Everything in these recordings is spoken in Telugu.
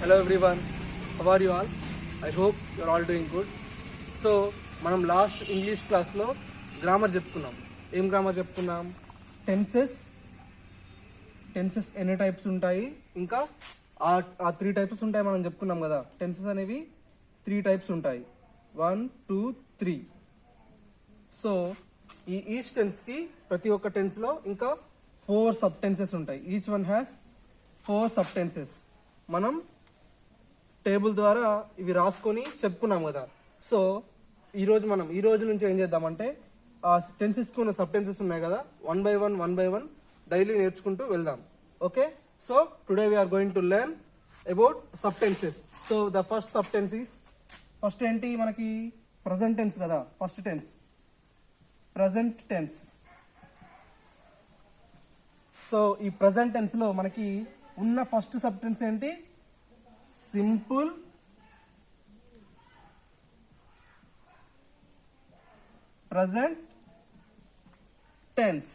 Hello everyone, how are you all? I hope you are all doing good. So మనం లాస్ట్ ఇంగ్లీష్ క్లాస్లో గ్రామర్ చెప్పుకున్నాం. ఏం గ్రామర్ చెప్పుకున్నాం? టెన్సెస్ ఎన్ని టైప్స్ ఉంటాయి, ఇంకా ఆ 3 టైప్స్ ఉంటాయి మనం చెప్పుకున్నాం కదా. టెన్సెస్ అనేవి 3 టైప్స్ ఉంటాయి, 1, 2, 3. సో ఈచ్ టెన్స్కి ప్రతి ఒక్క టెన్స్లో ఇంకా 4 సబ్ టెన్సెస్ ఉంటాయి. Each one has 4 sub tenses. మనం టేబుల్ ద్వారా ఇవి రాసుకొని చెప్పుకున్నాం కదా. సో ఈ రోజు నుంచి ఏం చేద్దామంటే ఆ టెన్సెస్కి ఉన్న సబ్ టెన్సెస్ ఉన్నాయి కదా, వన్ బై వన్ డైలీ నేర్చుకుంటూ వెళ్దాం. Okay, so today we're going to learn about sub tenses. So the first sub tense is, first ఏంటి మనకి? ప్రజెంట్ టెన్స్ కదా. First tense present tense. So ఈ ప్రజెంట్ టెన్స్ లో మనకి ఉన్న ఫస్ట్ సబ్ టెన్స్ ఏంటి? Simple present tense.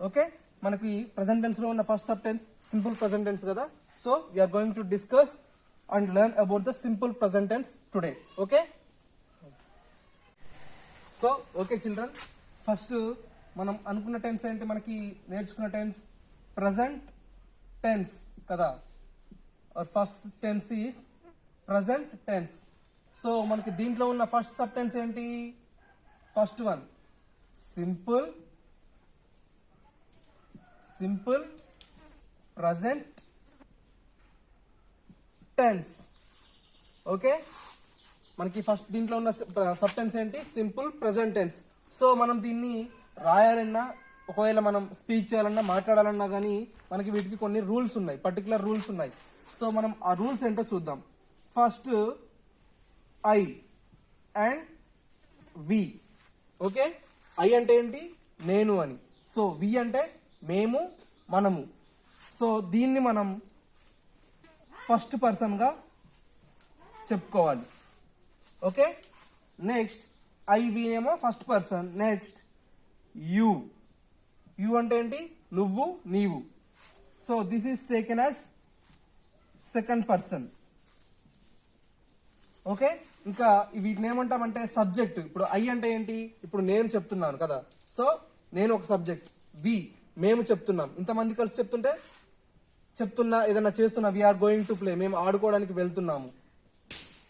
ఓకే, మనకి ప్రజెంట్ టెన్స్ లో ఉన్న first sub tense simple present tense కదా. So we're going to discuss and learn about the simple present tense today. Okay, so okay children, first మనం అనుకున్న టెన్స్ ఏంటి? మనకి నేర్చుకున్న టెన్స్ ప్రజెంట్ టెన్స్ కదా. First tense is present tense. So మనకి దీంట్లో ఉన్న ఫస్ట్ సబ్ టెన్స్ ఏంటి? First one simple present tense. Okay, మనకి ఫస్ట్ దీంట్లో ఉన్న సబ్ టెన్స్ ఏంటి? Simple present tense. సో మనం దీన్ని రాయాలన్నా, ఒకవేళ మనం స్పీక్ చేయాలన్నా, మాట్లాడాలన్నా కానీ మనకి వీటికి కొన్ని రూల్స్ ఉన్నాయి, పర్టికులర్ రూల్స్ ఉన్నాయి. సో మనం ఆ రూల్స్ ఏంటో చూద్దాం. First I and we. Okay, I అంటే ఏంటి? నేను అని. సో వి అంటే మేము, మనము. సో దీన్ని మనం ఫస్ట్ పర్సన్గా చెప్పుకోవాలి. ఓకే, నెక్స్ట్ ఐ వీనేమో ఫస్ట్ పర్సన్. నెక్స్ట్ యూ అంటే ఏంటి? నువ్వు, నీవు. So this is taken as second person. Okay, ఇంకా వీటిని ఏమంటామంటే సబ్జెక్ట్. ఇప్పుడు ఐ అంటే ఏంటి? ఇప్పుడు నేను చెప్తున్నాను కదా. సో నేను ఒక సబ్జెక్ట్. వి మేము చెప్తున్నాం, ఇంతమంది కలిసి చెప్తున్నా, ఏదైనా చేస్తున్నా. వీఆర్ గోయింగ్ టు ప్లే, మేము ఆడుకోవడానికి వెళ్తున్నాము.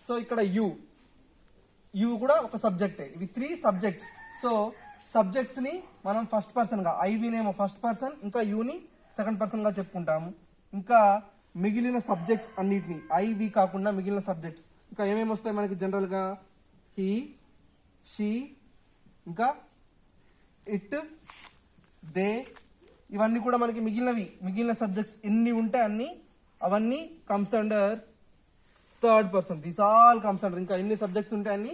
సో ఇక్కడ యూ కూడా ఒక సబ్జెక్టే. ఇవి 3 సబ్జెక్ట్స్. సో సబ్జెక్ట్స్ ని మనం ఫస్ట్ పర్సన్ గా, ఐవినేమో ఫస్ట్ పర్సన్, ఇంకా యూని సెకండ్ పర్సన్ గా చెప్పుకుంటాము. ఇంకా మిగిలిన సబ్జెక్ట్స్ అన్నిటిని, ఐవి కాకుండా మిగిలిన సబ్జెక్ట్స్ ఇంకా ఏమేమి వస్తాయి మనకి జనరల్ గా? హీ, షీ, ఇంకా ఇట్, దే. ఇవన్నీ కూడా మనకి మిగిలిన సబ్జెక్ట్స్ ఎన్ని ఉంటే అన్ని, అవన్నీ comes under third person. This all comes under, ఇంకా ఎన్ని సబ్జెక్ట్స్ ఉంటే అన్ని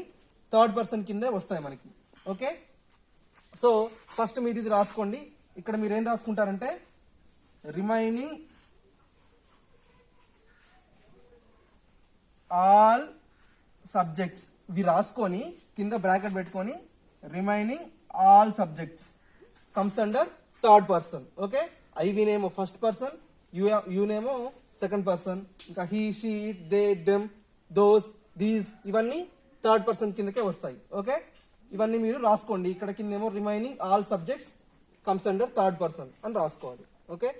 థర్డ్ పర్సన్ కిందే వస్తాయి మనకి. ఓకే, సో ఫస్ట్ మీరు ఇది రాసుకోండి. ఇక్కడ మీరు ఏం రాసుకుంటారంటే రిమైనింగ్ ఆల్ సబ్జెక్ట్స్. ఇవి రాసుకొని కింద బ్రాకెట్ పెట్టుకొని remaining all subjects comes under third person. Okay, ఐవినేమో ఫస్ట్ పర్సన్, యూనేమో సెకండ్ పర్సన్, ఇంకా he, she, they, them, those, these ఇవన్నీ థర్డ్ పర్సన్ కిందకే వస్తాయి. ఓకే, ఇవన్నీ మీరు రాసుకోండి. ఇక్కడ కిందేమో remaining all subjects comes under third person అని రాసుకోవాలి. ఓకే,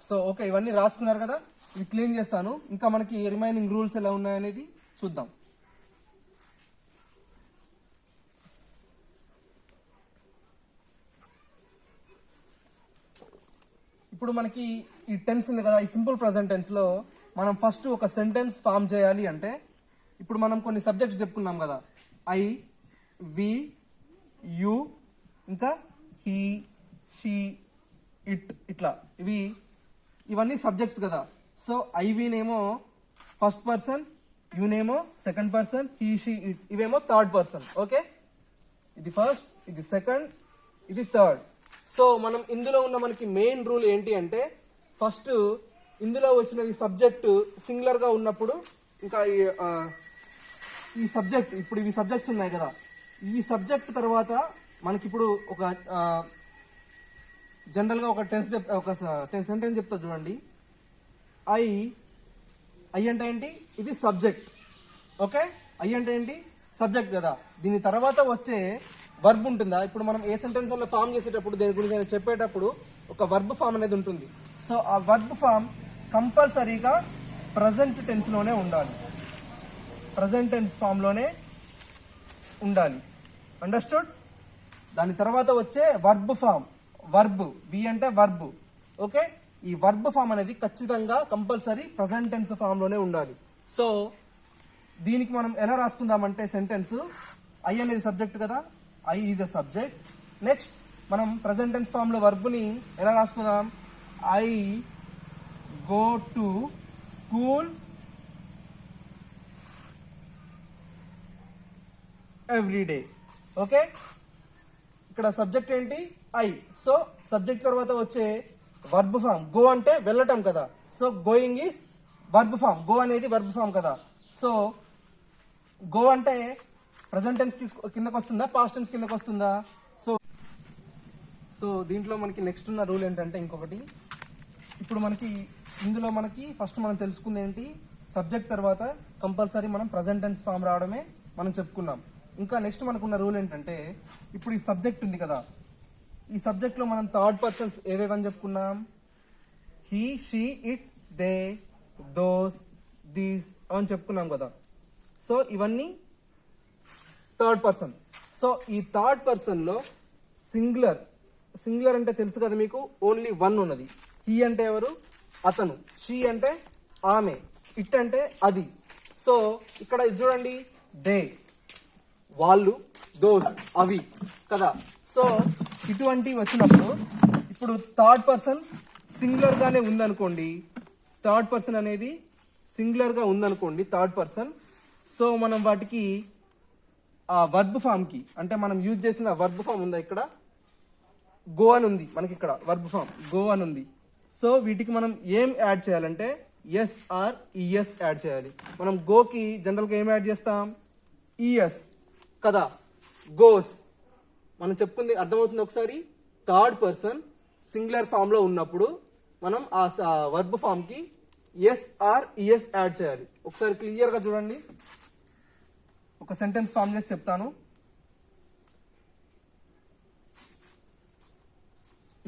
సో ఓకే, ఇవన్నీ రాసుకున్నారు కదా. ఇవి క్లీన్ చేస్తాను. ఇంకా మనకి రిమైనింగ్ రూల్స్ ఎలా ఉన్నాయనేది చూద్దాం. ఇప్పుడు మనకి ఈ టెన్స్ ఉంది కదా, ఈ సింపుల్ ప్రజెంట్ టెన్స్ లో మనం ఫస్ట్ ఒక సెంటెన్స్ ఫామ్ చేయాలి అంటే, ఇప్పుడు మనం కొన్ని సబ్జెక్ట్స్ చెప్పుకున్నాం కదా, ఐ, వి, యు, ఇంకా హీ, షీ, ఇట్, ఇట్లా ఇవన్నీ సబ్జెక్ట్స్ కదా. సో ఐవినేమో ఫస్ట్ పర్సన్, యూనేమో second person, he, she, it ఇవేమో థర్డ్ పర్సన్. ఓకే, ఇది ఫస్ట్, ఇది సెకండ్, ఇది థర్డ్. సో మనం ఇందులో ఉన్న మనకి మెయిన్ రూల్ ఏంటి అంటే, ఫస్ట్ ఇందులో వచ్చిన ఈ సబ్జెక్ట్ సింగులర్ గా ఉన్నప్పుడు, ఇంకా ఈ సబ్జెక్ట్, ఇప్పుడు ఇవి సబ్జెక్ట్స్ ఉన్నాయి కదా, ఈ సబ్జెక్ట్ తర్వాత మనకి ఇప్పుడు ఒక జనరల్ గా ఒక సెంటెన్స్ చెప్తా చూడండి. ఐ ఐ అంటే ఏంటి, ఇది సబ్జెక్ట్. ఓకే, ఐ అంటే ఏంటి, సబ్జెక్ట్ కదా. దీని తర్వాత వచ్చే వర్బ్ ఉంటుందా, ఇప్పుడు మనం ఏ సెంటెన్స్ వల్ల ఫామ్ చేసేటప్పుడు దేని గురించి నేను చెప్పేటప్పుడు ఒక వర్బ్ ఫామ్ అనేది ఉంటుంది. సో ఆ వర్బ్ ఫామ్ కంపల్సరీగా ప్రజెంట్ టెన్స్లోనే ఉండాలి, ప్రజెంట్ టెన్స్ ఫామ్లోనే ఉండాలి. అండర్స్టూడ్. దాని తర్వాత వచ్చే వర్బ్ ఫామ్, వర్బ్ వి అంటే వర్బ్. ఓకే, ఈ వర్బ్ ఫామ్ అనేది ఖచ్చితంగా కంపల్సరీ ప్రజెంట్ టెన్స్ ఫామ్లోనే ఉండాలి. సో దీనికి మనం ఎలా రాసుకుందామంటే సెంటెన్స్, ఐ అనేది సబ్జెక్ట్ కదా, I is a subject. Next మనం ప్రజెంట్ టెన్స్ ఫామ్లో వర్బ్ని ఎలా రాసుకుందాం, I go to school every day. Okay, ఇక్కడ సబ్జెక్ట్ ఏంటి, ఐ. సో సబ్జెక్ట్ తర్వాత వచ్చే వర్బ్ ఫామ్, గో అంటే వెళ్ళటం కదా. So going is verb form, go అనేది వర్బ్ ఫామ్ కదా. సో గో అంటే ప్రజెంట్ టెన్స్ కిందకు వస్తుందా, పాస్ట్ టెన్స్ కిందకు వస్తుందా. సో దీంట్లో మనకి నెక్స్ట్ ఉన్న రూల్ ఏంటంటే ఇంకొకటి, ఇప్పుడు మనకి ఇందులో మనకి ఫస్ట్ మనం తెలుసుకుంది ఏంటి, సబ్జెక్ట్ తర్వాత కంపల్సరీ మనం ప్రజెంట్ టెన్స్ ఫామ్ రావడమే మనం చెప్పుకున్నాం. ఇంకా నెక్స్ట్ మనకున్న రూల్ ఏంటంటే, ఇప్పుడు ఈ సబ్జెక్ట్ ఉంది కదా, ఈ సబ్జెక్ట్లో మనం థర్డ్ పర్సన్స్ ఏవేవని చెప్పుకున్నాం, he, she, it, they, those, these అని చెప్పుకున్నాం కదా. సో ఇవన్నీ థర్డ్ పర్సన్. సో ఈ థర్డ్ పర్సన్లో సింగులర్, సింగులర్ అంటే తెలుసు కదా మీకు, ఓన్లీ వన్ ఉన్నది. హీ అంటే ఎవరు, అతను. షీ అంటే ఆమె. ఇట్ అంటే అది. సో ఇక్కడ ఇది చూడండి, దే వాళ్ళు, దోస్ అవి కదా. సో ఇటువంటివి వచ్చినప్పుడు ఇప్పుడు థర్డ్ పర్సన్ సింగులర్ గానే ఉందనుకోండి, థర్డ్ పర్సన్ అనేది సింగులర్ గా ఉందనుకోండి, థర్డ్ పర్సన్. సో మనం వాటికి ఆ వర్బ్ ఫామ్ కి, అంటే మనం యూజ్ చేసిన వర్బ్ ఫామ్ ఉందా, ఇక్కడ గో అని ఉంది మనకి, ఇక్కడ వర్బ్ ఫామ్ గో అని ఉంది. సో వీటికి మనం ఏం యాడ్ చేయాలంటే ఎస్ ఆర్ ఈఎస్ యాడ్ చేయాలి. మనం గోకి జనరల్గా ఏం యాడ్ చేస్తాం, ఈఎస్ కదా, గోస్. మనం చెప్పుకుంది అర్థమవుతుంది ఒకసారి. థర్డ్ పర్సన్ సింగులర్ ఫామ్ లో ఉన్నప్పుడు మనం ఆ వర్బ్ ఫామ్ కి ఎస్ ఆర్ ఈఎస్ యాడ్ చేయాలి. ఒకసారి క్లియర్ గా చూడండి, ఒక సెంటెన్స్ ఫామ్ చేసి చెప్తాను.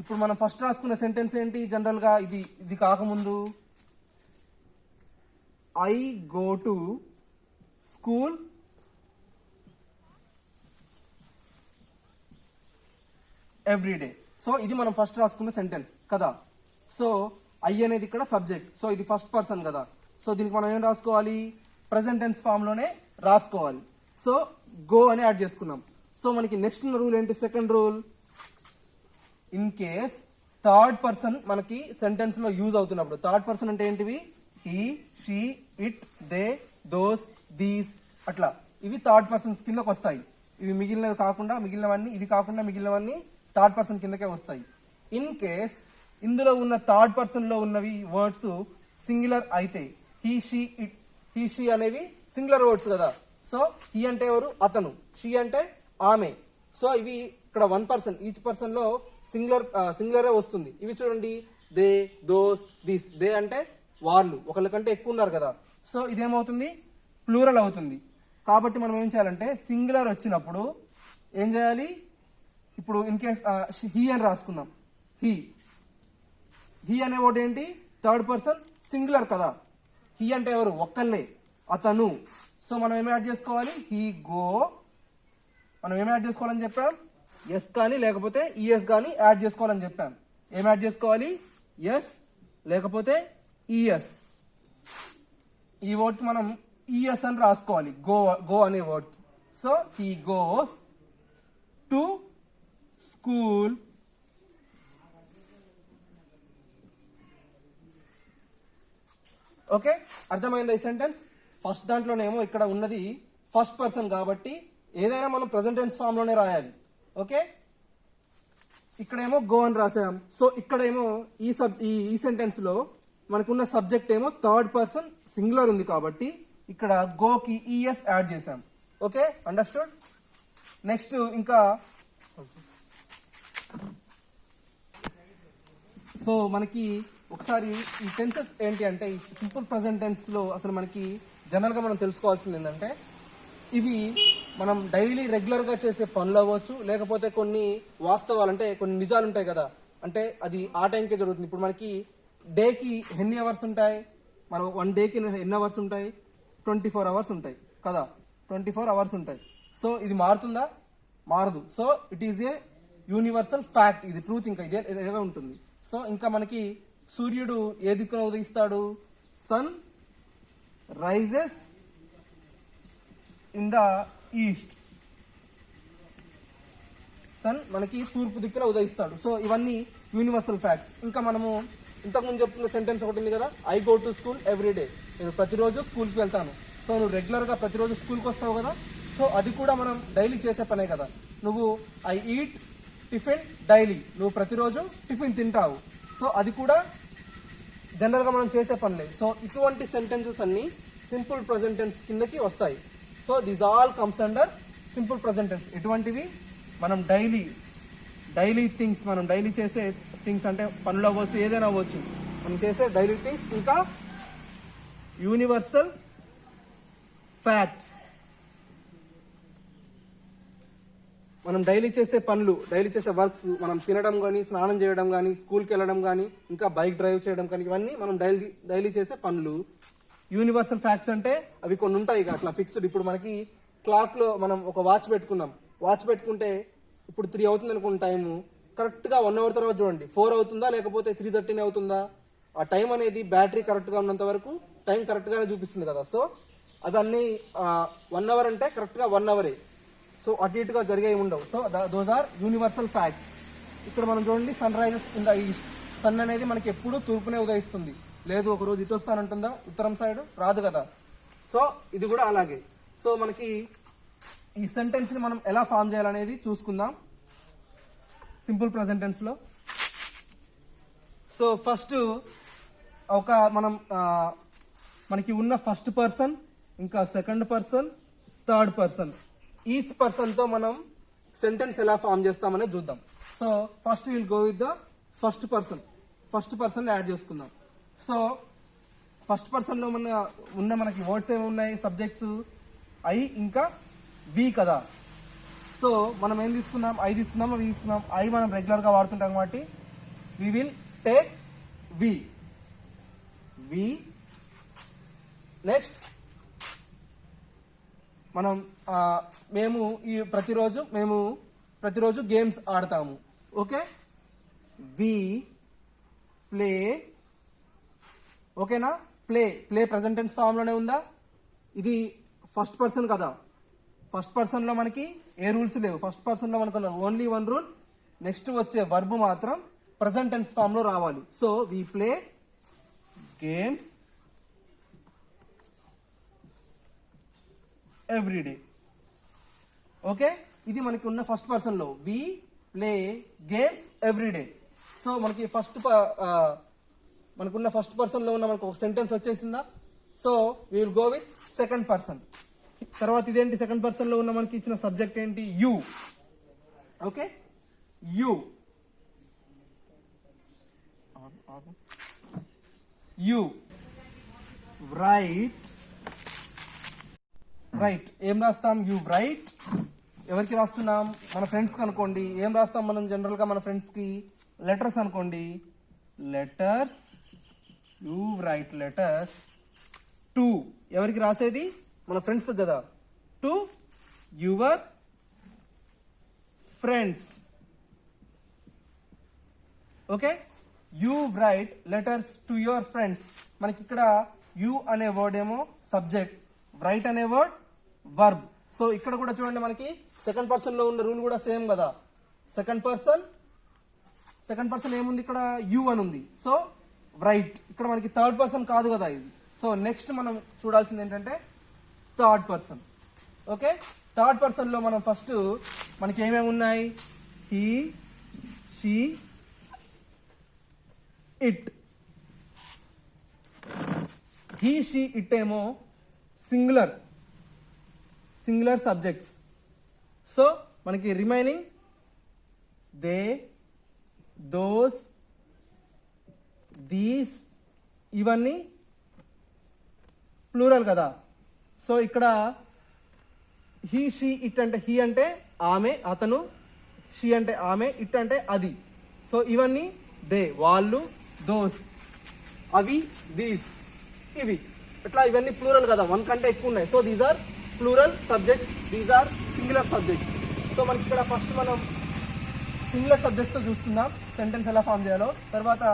ఇప్పుడు మనం ఫస్ట్ రాసుకున్న సెంటెన్స్ ఏంటి, జనరల్ గా ఇది కాకముందు, I go to school every day. So ఇది మనం ఫస్ట్ రాసుకున్న సెంటెన్స్ కదా. సో ఐ అనేది ఇక్కడ సబ్జెక్ట్. సో ఇది ఫస్ట్ పర్సన్ కదా. సో దీనికి మనం ఏం రాసుకోవాలి, ప్రెసెంట్ టెన్స్ ఫామ్ లోనే రాసుకోవాలి. సో గో అని యాడ్ చేసుకున్నాం. సో మనకి నెక్స్ట్ ఉన్న రూల్ ఏంటి, second rule, in case third person మనకి సెంటెన్స్ లో యూజ్ అవుతున్నప్పుడు, థర్డ్ పర్సన్ అంటే ఏంటివి, he, she, it, they, those, these అట్లా, ఇవి థర్డ్ పర్సన్స్ కిందకి వస్తాయి. ఇవి మిగిలినవి కాకుండా మిగిలినవన్నీ, ఇవి కాకుండా మిగిలినవన్నీ థర్డ్ పర్సన్ కిందకే వస్తాయి. ఇన్ కేస్ ఇందులో ఉన్న థర్డ్ పర్సన్ లో ఉన్నవి వర్డ్స్ సింగులర్ అయితే, he, she, it, he, she అనేవి సింగులర్ వర్డ్స్ కదా. సో హీ అంటే ఎవరు, అతను. షీ అంటే ఆమె. సో ఇవి ఇక్కడ వన్ పర్సన్, ఈచ్ పర్సన్ లో సింగులరే వస్తుంది. ఇవి చూడండి, దే, దోస్, దీస్. దే అంటే వాళ్ళు, ఒకళ్ళ కంటే ఎక్కువ ఉన్నారు కదా. సో ఇదేమవుతుంది, ప్లూరల్ అవుతుంది. కాబట్టి మనం ఏం చేయాలంటే సింగులర్ వచ్చినప్పుడు ఏం చేయాలి, ఇప్పుడు ఇన్ కేస్ హీ అని రాసుకుందాం. హీ అనే వర్డ్ ఏంటి, థర్డ్ పర్సన్ సింగులర్ కదా. హీ అంటే ఎవరు, ఒక్కళ్ళే, అతను. సో మనం ఏం యాడ్ చేసుకోవాలి, హీ గో. మనం ఏం యాడ్ చేసుకోవాలని చెప్పాం, ఎస్ కానీ లేకపోతే ఈఎస్ కానీ యాడ్ చేసుకోవాలని చెప్పాం. ఏం యాడ్ చేసుకోవాలి, ఎస్ లేకపోతే ఈఎస్. ఈ వర్డ్ మనం ఈఎస్ అని రాసుకోవాలి, గో అనే word. So he goes to school okay, అర్థమైందా ఈ సెంటెన్స్. ఫస్ట్ దాంట్లోనేమో ఇక్కడ ఉన్నది ఫస్ట్ పర్సన్ కాబట్టి ఏదైనా మనం ప్రెసెంట్ టెన్స్ ఫామ్ లోనే రాయాలి. ఓకే, ఇక్కడేమో గో అని రాసాం. సో ఇక్కడేమో ఈ సెంటెన్స్ లో మనకున్న సబ్జెక్ట్ ఏమో థర్డ్ పర్సన్ సింగులర్ ఉంది కాబట్టి ఇక్కడ గోకి ఈఎస్ యాడ్ చేసాం. Okay, understood. నెక్స్ట్ ఇంకా సో మనకి ఒకసారి ఈ టెన్సెస్ ఏంటి అంటే ఈ సింపుల్ ప్రజెంట్ టెన్స్లో అసలు మనకి జనరల్గా మనం తెలుసుకోవాల్సింది ఏంటంటే ఇవి మనం డైలీ రెగ్యులర్గా చేసే పనులు అవ్వచ్చు, లేకపోతే కొన్ని వాస్తవాలు అంటే కొన్ని నిజాలు ఉంటాయి కదా, అంటే అది ఆ టైంకే జరుగుతుంది. ఇప్పుడు మనకి డేకి ఎన్ని అవర్స్ ఉంటాయి, మనం 1 డేకి ఎన్ని అవర్స్ ఉంటాయి, 24 అవర్స్ ఉంటాయి కదా, 24 అవర్స్ ఉంటాయి. సో ఇది మారుతుందా? మారదు. So it is a universal fact, ఇది ట్రూత్, ఇంకా ఇదే ఉంటుంది. సో ఇంకా మనకి సూర్యుడు ఏ దిక్కున ఉదయిస్తాడు? Sun rises in the east. Sun మనకి తూర్పు దిక్కున ఉదయిస్తాడు. సో ఇవన్నీ యూనివర్సల్ ఫ్యాక్ట్స్. ఇంకా మనము ఇంతకుముందు చెప్తున్న సెంటెన్స్ ఒకటి ఉంది కదా, I go to school every day. నేను ప్రతిరోజు స్కూల్కి వెళ్తాను. సో నువ్వు రెగ్యులర్గా ప్రతిరోజు స్కూల్కి వస్తావు కదా, సో అది కూడా మనం డైలీ చేసే పనే కదా. నువ్వు ఐ ఈట్ టిఫిన్ డైలీ, నువ్వు ప్రతిరోజు టిఫిన్ తింటావు. సో అది కూడా జనరల్గా మనం చేసే పనులే. సో ఇటువంటి సెంటెన్సెస్ అన్ని సింపుల్ ప్రజెంట్ టెన్స్ కిందకి వస్తాయి. So these all comes under simple present tense. ఎటువంటివి? మనం డైలీ థింగ్స్, మనం డైలీ చేసే థింగ్స్ అంటే పనులు అవ్వచ్చు, ఏదైనా అవ్వచ్చు, మనం చేసే డైలీ థింగ్స్. ఇంకా యూనివర్సల్ ఫ్యాక్ట్స్, మనం డైలీ చేసే పనులు, డైలీ చేసే వర్క్స్, మనం తినడం కానీ, స్నానం చేయడం కానీ, స్కూల్కి వెళ్ళడం కానీ, ఇంకా బైక్ డ్రైవ్ చేయడం కానీ, ఇవన్నీ మనం డైలీ చేసే పనులు. యూనివర్సల్ ఫ్యాక్ట్స్ అంటే అవి కొన్ని ఉంటాయి ఇక అట్లా ఫిక్స్డ్. ఇప్పుడు మనకి క్లాక్లో మనం ఒక వాచ్ పెట్టుకున్నాం, వాచ్ పెట్టుకుంటే ఇప్పుడు 3 అవుతుంది అనుకున్న టైము, కరెక్ట్గా 1 అవర్ తర్వాత చూడండి 4 అవుతుందా లేకపోతే 3:13 అవుతుందా? ఆ టైం అనేది బ్యాటరీ కరెక్ట్గా ఉన్నంత వరకు టైం కరెక్ట్గానే చూపిస్తుంది కదా. సో అవన్నీ 1 అవర్ అంటే కరెక్ట్గా 1 అవరే. సో అటు ఇటుగా జరిగేవి ఉండవు. So those are universal facts. ఇక్కడ మనం చూడండి, sun rises in the east. Sun అనేది మనకి ఎప్పుడు తూర్పునే ఉదయిస్తుంది, లేదు ఒకరోజు ఇటు వస్తానంటుందా ఉత్తరం సైడ్? రాదు కదా. సో ఇది కూడా అలాగే. సో మనకి ఈ సెంటెన్స్ని మనం ఎలా ఫామ్ చేయాలనేది చూసుకుందాం సింపుల్ ప్రజెంట్ టెన్స్లో. సో ఫస్ట్ ఒక మనకి ఉన్న ఫస్ట్ పర్సన్, ఇంకా second person, third person, each పర్సన్తో మనం సెంటెన్స్ ఎలా ఫామ్ చేస్తామనేది చూద్దాం. So first will go with the first person add చేసుకుందాం. సో ఫస్ట్ పర్సన్లో ఉన్న మనకి వర్డ్స్ ఏమి ఉన్నాయి? సబ్జెక్ట్స్ ఐ ఇంకా వి కదా. సో మనం ఏం తీసుకుందాం? ఐ తీసుకుందాం, వి తీసుకుందాం. ఐ మనం రెగ్యులర్గా వాడుతుంటాం కాబట్టి we will take we. Next మేము ప్రతిరోజు గేమ్స్ ఆడతాము. Okay, we play. ఓకేనా? ప్లే ప్రజెంట్ టెన్స్ ఫామ్లోనే ఉందా? ఇది ఫస్ట్ పర్సన్ కదా. ఫస్ట్ పర్సన్లో మనకి ఏ రూల్స్ లేవు. ఫస్ట్ పర్సన్లో మనకు ఓన్లీ 1 రూల్, నెక్స్ట్ వచ్చే వర్బ్ మాత్రం ప్రజెంట్ టెన్స్ ఫామ్లో రావాలి. So we play games everyday. Okay, ఇది మనకి ఉన్న ఫస్ట్ పర్సన్లో we play games everyday. So మనకున్న ఫస్ట్ పర్సన్లో ఉన్న మనకు ఒక సెంటెన్స్ వచ్చేసిందా? So we will go with second person. తర్వాత ఇదేంటి? సెకండ్ పర్సన్లో ఉన్న మనకి ఇచ్చిన సబ్జెక్ట్ ఏంటి? యూ. Okay, you right. ఏం రాస్తాం? You right. ఎవరికి రాస్తున్నాం? మన ఫ్రెండ్స్కి అనుకోండి. ఏం రాస్తాం మనం జనరల్గా మన ఫ్రెండ్స్కి? లెటర్స్ అనుకోండి. Letters, you right letters to. ఎవరికి రాసేది? మన ఫ్రెండ్స్ కదా. To your friends. Okay, you right letters to your friends. మనకి ఇక్కడ యూ అనే వర్డ్ ఏమో సబ్జెక్ట్, రైట్ అనే వర్డ్ వర్బ్. సో ఇక్కడ కూడా చూడండి, మనకి సెకండ్ పర్సన్లో ఉన్న రూల్ కూడా సేమ్ కదా. సెకండ్ పర్సన్ ఏముంది ఇక్కడ? యూ అని ఉంది. So right. ఇక్కడ మనకి థర్డ్ పర్సన్ కాదు కదా ఇది. సో నెక్స్ట్ మనం చూడాల్సింది ఏంటంటే థర్డ్ పర్సన్. ఓకే, థర్డ్ పర్సన్లో మనం ఫస్ట్ మనకి ఏమేమి ఉన్నాయి? He, she, it. He, she, it ఏమో సింగులర్ సబ్జెక్ట్స్. సో మనకి రిమైనింగ్ దే, దోస్, దీస్ ఇవన్నీ ప్లూరల్ కదా. సో ఇక్కడ హీ షీ ఇట్ అంటే హీ అంటే ఆమె అతను, షీ అంటే ఆమె, ఇట్ అంటే అది. సో ఇవన్నీ దే వాళ్ళు, దోస్ అవి, దీస్ ఇవి, ఇట్లా ఇవన్నీ ప్లూరల్ కదా, వన్ కంటే ఎక్కువ ఉన్నాయి. So these are plural subjects, these are singular subjects. So మనకి ఇక్కడ ఫస్ట్ మనం సింగులర్ సబ్జెక్ట్స్తో చూసుకుందాం సెంటెన్స్ ఎలా ఫామ్ చేయాలో. తర్వాత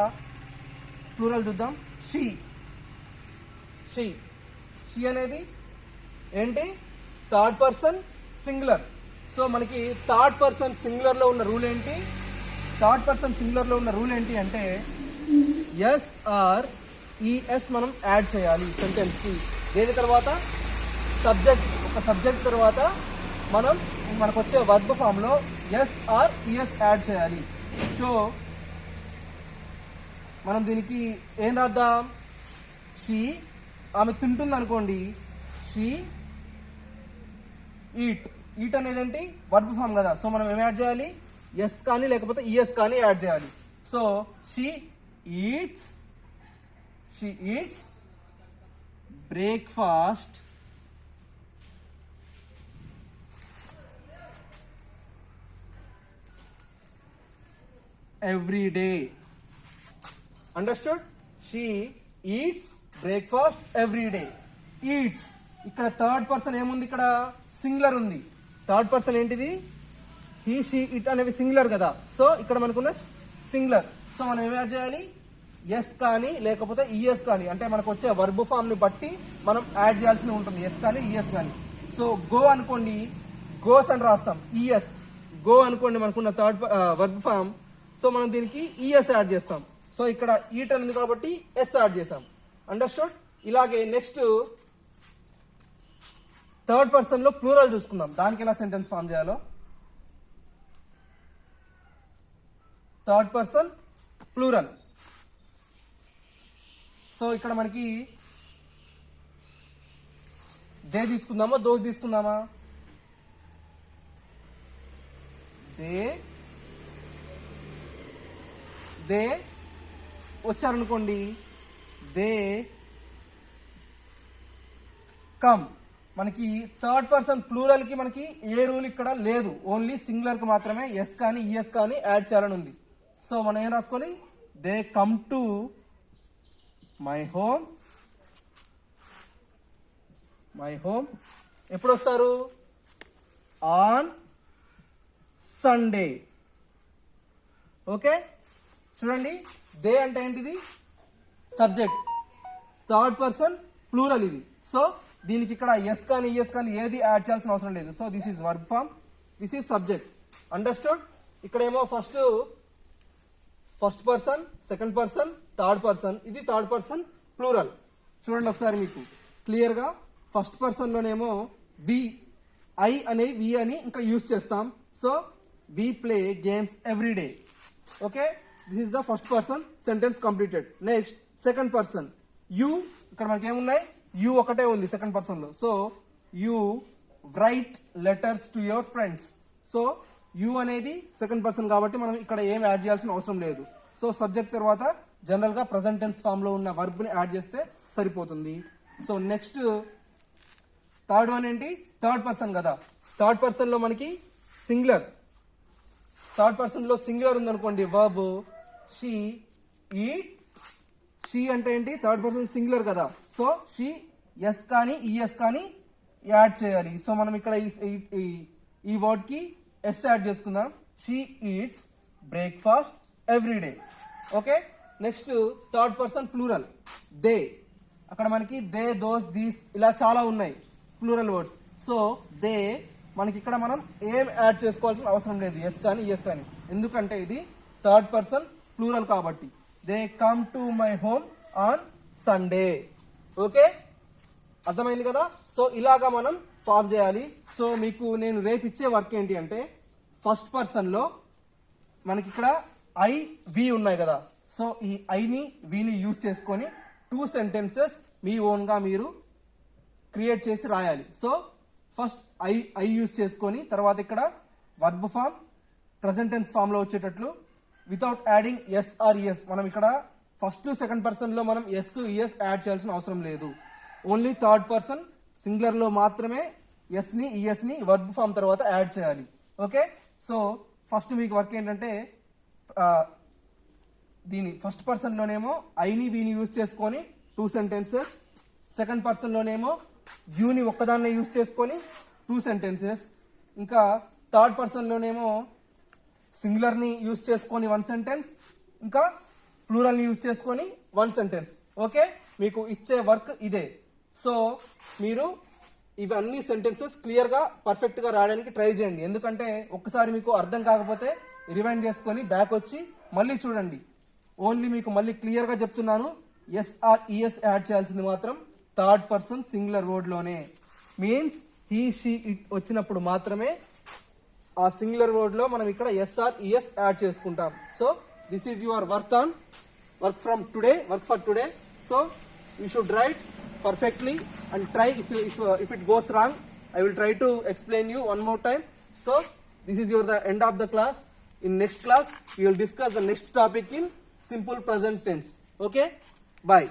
ప్లూరల్ చూద్దాం. షీ షీ షీ అనేది ఏంటి, థర్డ్ పర్సన్ సింగులర్. సో మనకి థర్డ్ పర్సన్ సింగులర్లో ఉన్న రూల్ ఏంటి, థర్డ్ పర్సన్ సింగులర్లో ఉన్న రూల్ ఏంటి అంటే ఎస్ ఆర్ ఈఎస్ మనం యాడ్ చేయాలి సెంటెన్స్కి. దేని తర్వాత, సబ్జెక్ట్, ఒక సబ్జెక్ట్ తర్వాత మనం మనకు వచ్చే వర్బ్ ఫామ్లో ఎస్ ఆర్ ఈఎస్ యాడ్ చేయాలి. సో మనం దీనికి ఏం రాద్దాం, షీ ఆమె తింటుంది అనుకోండి, షీ ఈట్, ఈట్ అనేది ఏంటి వర్బ్ ఫామ్ కదా. సో మనం ఏం యాడ్ చేయాలి, ఎస్ కానీ లేకపోతే ఈఎస్ కానీ యాడ్ చేయాలి. So she eats breakfast every day. Understood? She eats breakfast every day. Eats, ఇక్కడ థర్డ్ పర్సన్ ఏముంది, ఇక్కడ సింగులర్ ఉంది. థర్డ్ పర్సన్ ఏంటిది, హీ షీ ఇట్ అనేవి సింగులర్ కదా. సో ఇక్కడ మనకున్న సింగులర్. సో మనం ఏం యాడ్ చేయాలి, ఎస్ కానీ లేకపోతే ఈఎస్ కానీ, అంటే మనకు వచ్చే వర్బ్ ఫామ్ ని బట్టి మనం యాడ్ చేయాల్సి ఉంటుంది, ఎస్ కానీ ఈఎస్ కానీ. సో గో అనుకోండి, గోస్ అని రాస్తాం, ఈఎస్. గో అనుకోండి మనకున్న థర్డ్ వర్బ్ ఫామ్. సో మనం దీనికి ఈఎస్ యాడ్ చేస్తాం. సో ఇక్కడ ఈట్ అనేది కాబట్టి ఎస్ యాడ్ చేసాం. అండర్స్టూడ్? ఇలాగే నెక్స్ట్ థర్డ్ పర్సన్ లో ప్లూరల్ చూసుకుందాం, దానికి ఎలా సెంటెన్స్ ఫామ్ చేయాలో. Third person plural. సో ఇక్కడ మనకి దే తీసుకుందామా దోస్ తీసుకుందామా, దే వచ్చారనుకోండి, దే కమ్. మనకి థర్డ్ పర్సన్ ప్లూరల్ కి మనకి ఏ రూల్ ఇక్కడ లేదు, ఓన్లీ సింగులర్ కి మాత్రమే ఎస్ కానీ ఈఎస్ కానీ యాడ్ చేయాలని ఉంది. సో మనం ఏం రాసుకోవాలి, they come to my home. ఎప్పుడు వస్తారు, ఆన్ సండే. ఓకే, చూడండి, దే అంటే ఏంటిది సబ్జెక్ట్, థర్డ్ పర్సన్ ప్లూరల్ ఇది. సో దీనికి ఇక్కడ ఎస్ కానీ ఈఎస్ కానీ ఏది యాడ్ చేయాల్సిన అవసరం లేదు. So this is verb form, this is subject. Understood? ఇక్కడేమో first person, second person, third person, ఇది థర్డ్ పర్సన్ ప్లూరల్. చూడండి ఒకసారి మీకు క్లియర్ గా. ఫస్ట్ పర్సన్ లోనేమో వి, ఐ అనే వి అని ఇంకా యూజ్ చేస్తాం. So we play games every day. Okay, this is the first person, sentence completed. Next second person, you. ఇక్కడ మనకి ఏమున్నాయి, యూ ఒకటే ఉంది సెకండ్ పర్సన్ లో. So you right letters to your friends. So you అనేది సెకండ్ పర్సన్ కాబట్టి మనం ఇక్కడ ఏం యాడ్ చేయాల్సిన అవసరం లేదు. సో సబ్జెక్ట్ తర్వాత జనరల్ గా ప్రెసెంట్ టెన్స్ ఫామ్ లో ఉన్న వర్బ్ ని యాడ్ చేస్తే సరిపోతుంది. సో నెక్స్ట్ థర్డ్ వన్ ఏంటి, థర్డ్ పర్సన్ కదా. థర్డ్ పర్సన్ లో మనకి సింగులర్, థర్డ్ పర్సన్ లో సింగులర్ ఉందనుకోండి వర్బ్, షీ ఈట్. షీ అంటే ఏంటి, థర్డ్ పర్సన్ సింగులర్ కదా. సో షీ ఎస్ కానీ ఈఎస్ కానీ యాడ్ చేయాలి. సో మనం ఇక్కడ ఈ వర్డ్ కి ఎస్ యాడ్ చేసుకుందాం. She eats breakfast every day. Okay, next third person plural, they. అక్కడ మనకి దే, దోస్, దీస్ ఇలా చాలా ఉన్నాయి ప్లూరల్ వర్డ్స్. సో దే మనకి ఇక్కడ మనం ఏం యాడ్ చేసుకోవాల్సిన అవసరం లేదు, ఎస్ కానీ ఈఎస్ కానీ, ఎందుకంటే ఇది థర్డ్ పర్సన్ ప్లూరల్ కాబట్టి. They come to my home on Sunday. Okay, అర్థమైంది కదా. సో ఇలాగా మనం ఫామ్ చేయాలి. సో మీకు నేను రేపు ఇచ్చే వర్క్ ఏంటి అంటే, ఫస్ట్ పర్సన్ లో మనకి ఇక్కడ ఐ, వి ఉన్నాయి కదా. సో ఈ ఐని విని యూజ్ చేసుకొని 2 సెంటెన్సెస్ మీ ఓన్ గా మీరు క్రియేట్ చేసి రాయాలి. సో ఫస్ట్ ఐ యూజ్ చేసుకొని తర్వాత ఇక్కడ verb form present tense form లో వచ్చేటట్లు without adding S or ES మనం ఇక్కడ ఫస్ట్ సెకండ్ పర్సన్ లో మనం ఎస్ ఈఎస్ యాడ్ చేయాల్సిన అవసరం లేదు. ఓన్లీ థర్డ్ పర్సన్ సింగులర్ లో మాత్రమే ఎస్ ని ఈఎస్ ని వర్బ్ ఫామ్ తర్వాత యాడ్ చేయాలి. ఓకే, సో ఫస్ట్ మీకు వర్క్ ఏంటంటే దీని ఫస్ట్ పర్సన్ లోనేమో ఐని వీని యూజ్ చేసుకొని 2 సెంటెన్సెస్, సెకండ్ పర్సన్ లోనేమో యూని ఒక్కదాన్నే యూజ్ చేసుకొని 2 సెంటెన్సెస్, ఇంకా థర్డ్ పర్సన్ లోనేమో సింగులర్ ని యూజ్ చేసుకొని 1 సెంటెన్స్, ఇంకా ప్లూరల్ ని యూజ్ చేసుకొని 1 సెంటెన్స్. ఓకే, మీకు ఇచ్చే వర్క్ ఇదే. సో మీరు ఇవన్నీ సెంటెన్సెస్ క్లియర్ గా పర్ఫెక్ట్ గా రాయడానికి ట్రై చేయండి. ఎందుకంటే ఒక్కసారి మీకు అర్థం కాకపోతే రివైండ్ చేసుకొని బ్యాక్ వచ్చి మళ్ళీ చూడండి. ఓన్లీ మీకు మళ్ళీ క్లియర్ గా చెప్తున్నాను, ఎస్ఆర్ ఈఎస్ యాడ్ చేయాల్సింది మాత్రం థర్డ్ పర్సన్ సింగులర్ వర్డ్ లోనే. మీన్స్ హీ షీ ఇట్ వచ్చినప్పుడు మాత్రమే ఆ సింగులర్ వర్డ్ లో మనం ఇక్కడ ఎస్ఆర్ ఈఎస్ యాడ్ చేసుకుంటాం. So this is your work from today, work for today. So you should write perfectly and try. If it goes wrong, I will try to explain you one more time. So this is the end of the class. In next class we will discuss the next topic in simple present tense. Okay, bye.